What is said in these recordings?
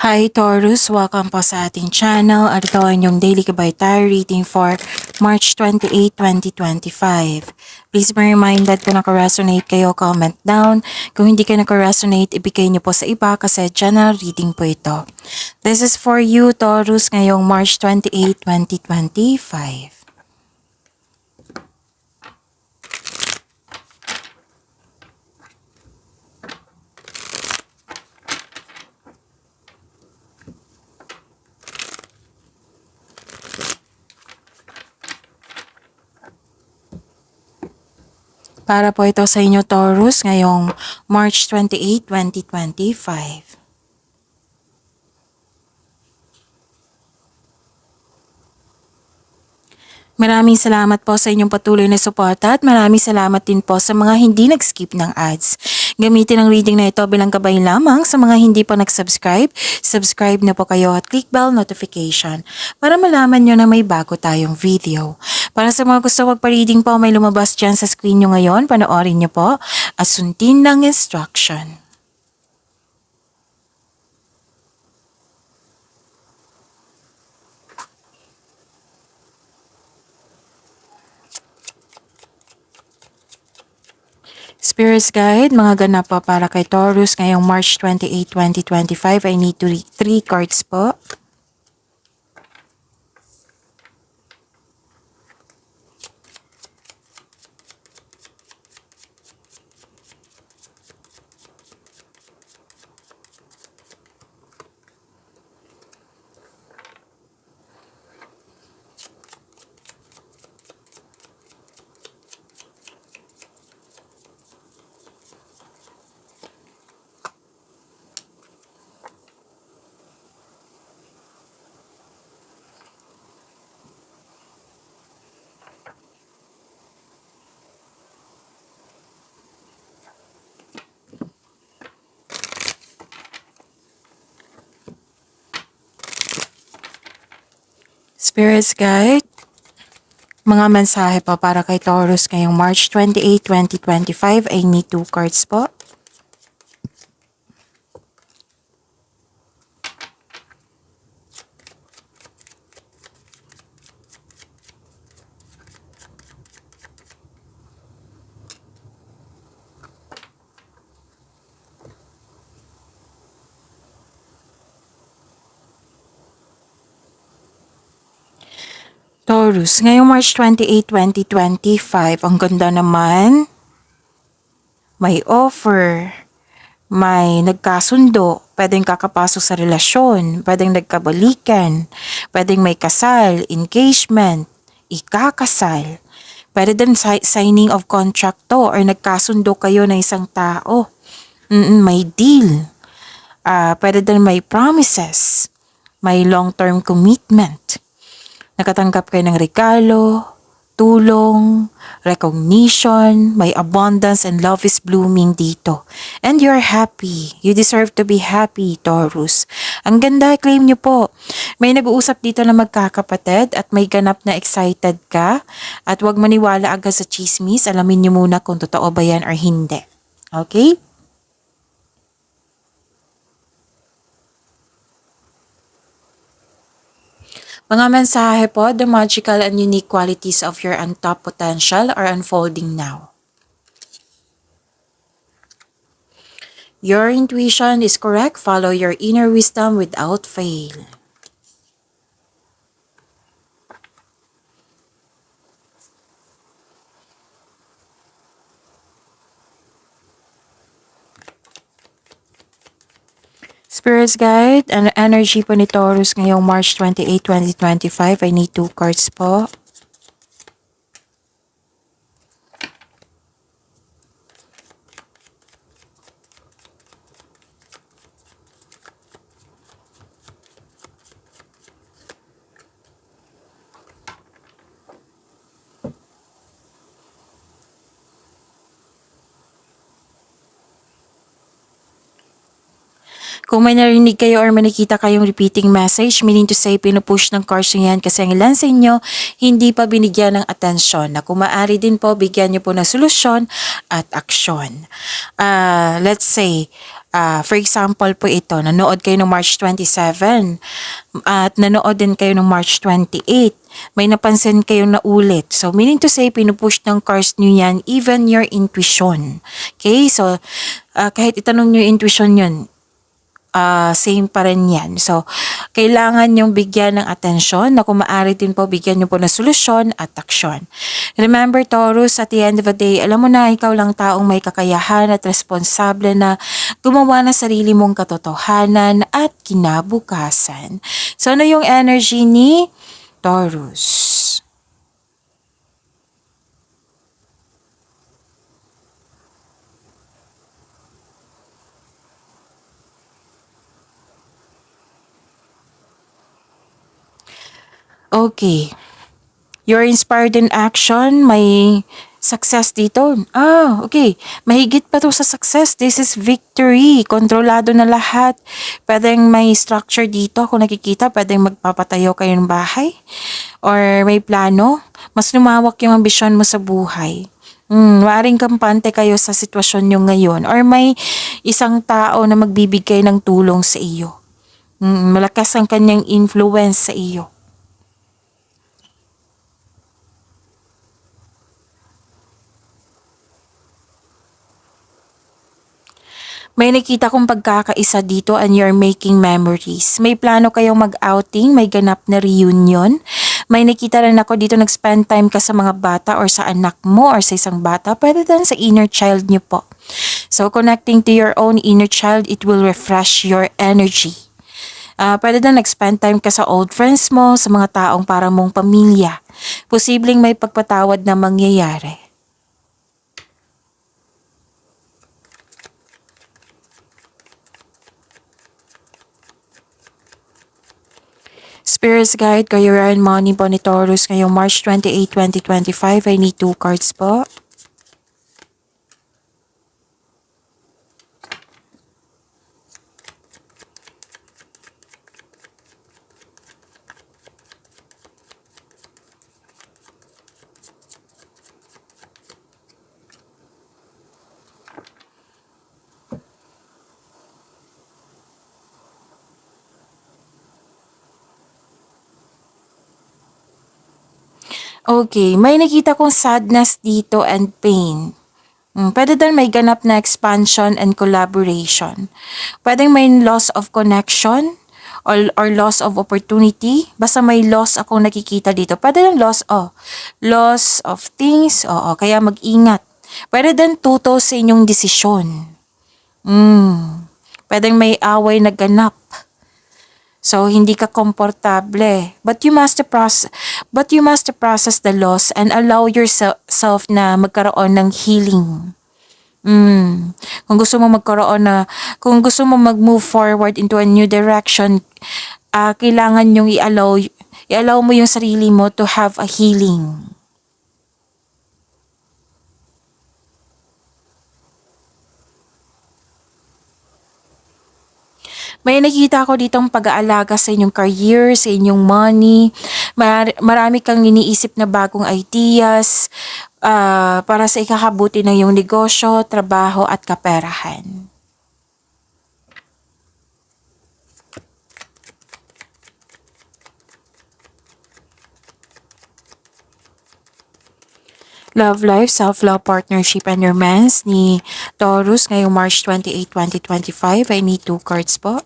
Hi Taurus, welcome po sa ating channel at ito ang inyong daily kabay-tire reading for March 28, 2025. Please be reminded kung naka-resonate kayo, comment down. Kung hindi kayo naka-resonate, ibigay niyo po sa iba kasi general reading po ito. This is for you Taurus ngayong March 28, 2025. Para po ito sa inyo Taurus ngayong March 28, 2025. Maraming salamat po sa inyong patuloy na suporta at maraming salamat din po sa mga hindi nag-skip ng ads. Gamitin ang reading na ito bilang gabay lamang sa mga hindi pa nag-subscribe. Subscribe na po kayo at click bell notification para malaman nyo na may bago tayong video. Para sa mga gusto magpa-reading po, may lumabas dyan sa screen nyo ngayon. Panoorin nyo po at sundin ng instruction. Spirits Guide, mga ganap po para kay Taurus ngayong March 28, 2025. I need to read 3 cards po. Spirits Guide, mga mensahe po para kay Taurus ngayong March 28, 2025. I need 2 cards po. Taurus, ngayong March 28, 2025, ang ganda naman. May offer, may nagkasundo, pwedeng kakapasok sa relasyon, pwedeng nagkabalikan, pwedeng may kasal, engagement, ikakasal. Pwede din signing of contract to or nagkasundo kayo na isang tao. May deal. Pwede din may promises, may long-term commitment. Nakatanggap kayo ng regalo, tulong, recognition, may abundance and love is blooming dito. And you're happy. You deserve to be happy, Taurus. Ang ganda, claim nyo po. May nag-uusap dito na magkakapatid at may ganap na excited ka. At huwag maniwala agad sa chismis. Alamin nyo muna kung totoo ba yan or hindi. Okay? Mga mensahe po, the magical and unique qualities of your untapped potential are unfolding now. Your intuition is correct. Follow your inner wisdom without fail. Spirits Guide, and energy po ni Taurus ngayong March 28, 2025. I need 2 cards po. Kung may narinig kayo or may nakita kayong repeating message, meaning to say pinupush ng cards nyo yan kasi ang ilan sa inyo hindi pa binigyan ng atensyon. Na kung maaari din po, bigyan nyo po ng solusyon at aksyon. Let's say, for example po ito, nanood kayo ng March 27 at nanood din kayo ng March 28. May napansin kayong naulit. So, meaning to say, pinupush ng cards nyo yan, even your intuition. Okay? So, kahit itanong nyo yung intuition yun, same pa rin yan. So, kailangan yung bigyan ng atensyon na kung maaari din po, bigyan nyo po ng solusyon at aksyon. Remember, Taurus, at the end of the day, alam mo na ikaw lang taong may kakayahan at responsable na gumawa ng sarili mong katotohanan at kinabukasan. So, ano yung energy ni Taurus? Okay. You're inspired in action. May success dito. Okay. Mahigit pa to sa success. This is victory. Kontrolado na lahat. Pwedeng may structure dito. Kung nakikita, pwedeng magpapatayo kayo ng bahay. Or may plano. Mas lumawak yung ambisyon mo sa buhay. Maaaring kampante kayo sa sitwasyon nyo ngayon. Or may isang tao na magbibigay ng tulong sa iyo. Malakas ang kanyang influence sa iyo. May nakita kong pagkakaisa dito and you're making memories. May plano kayong mag-outing, may ganap na reunion. May nakita rin ako dito nag-spend time ka sa mga bata or sa anak mo or sa isang bata. Pwede din sa inner child niyo po. So connecting to your own inner child, it will refresh your energy. Pwede din nag-spend time ka sa old friends mo, sa mga taong para mong pamilya. Posibleng may pagpatawad na mangyayari. Spirits Guide, Career and Money po ni Taurus ngayong March 28, 2025. I need 2 cards po. Okay, may nakita kong sadness dito and pain. Pwede din may ganap na expansion and collaboration. Pwedeng may loss of connection or loss of opportunity. Basta may loss akong nakikita dito. Pwede din loss of things. Oo, kaya mag-ingat. Pwede din tuto sa inyong desisyon. Pwedeng may away na ganap. So, hindi ka komportable. But you must process the loss and allow yourself na magkaroon ng healing. Kung gusto mo kung gusto mo mag-move forward into a new direction, kailangan yung i-allow mo yung sarili mo to have a healing. May nakita ko ditong pag-aalaga sa inyong career, sa inyong money. Marami kang iniisip na bagong ideas para sa ikakabuti ng iyong negosyo, trabaho at kaperahan. Love life, self-love, partnership, and romance ni Taurus ngayong March 28, 2025. I need 2 cards po.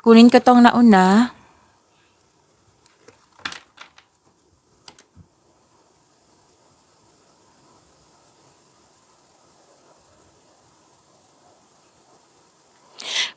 Kunin ko tong nauna.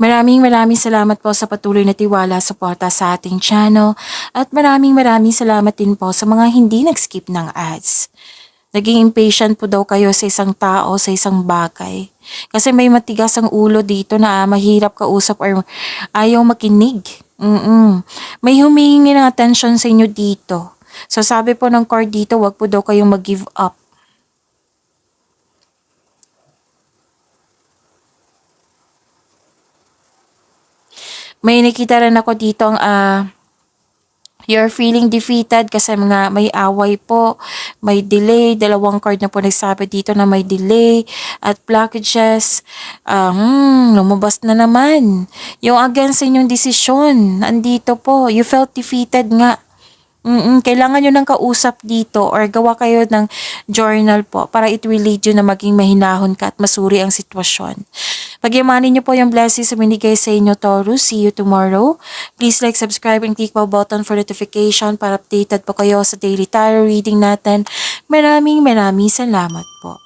Maraming salamat po sa patuloy na tiwala, suporta sa ating channel at maraming salamat din po sa mga hindi nag-skip ng ads. Naging impatient po daw kayo sa isang tao, sa isang bagay. Kasi may matigas ang ulo dito na mahirap kausap or ayaw makinig. May humihingi ng atensyon sa inyo dito. So sabi po ng card dito, wag po daw kayong mag-give up. May nakita rin ako dito you're feeling defeated kasi mga may away po, may delay, dalawang card na po nagsabi dito na may delay at blockages. Lumabas na naman. Yung against sa inyong desisyon, andito po, you felt defeated nga. Kailangan nyo ng kausap dito or gawa kayo ng journal po para it will lead you na maging mahinahon ka at masuri ang sitwasyon. Pagyamanin nyo po yung blessings na binigay sa inyo, Taurus. See you tomorrow. Please like, subscribe, and click po button for notification para updated po kayo sa daily tarot reading natin. Maraming salamat po.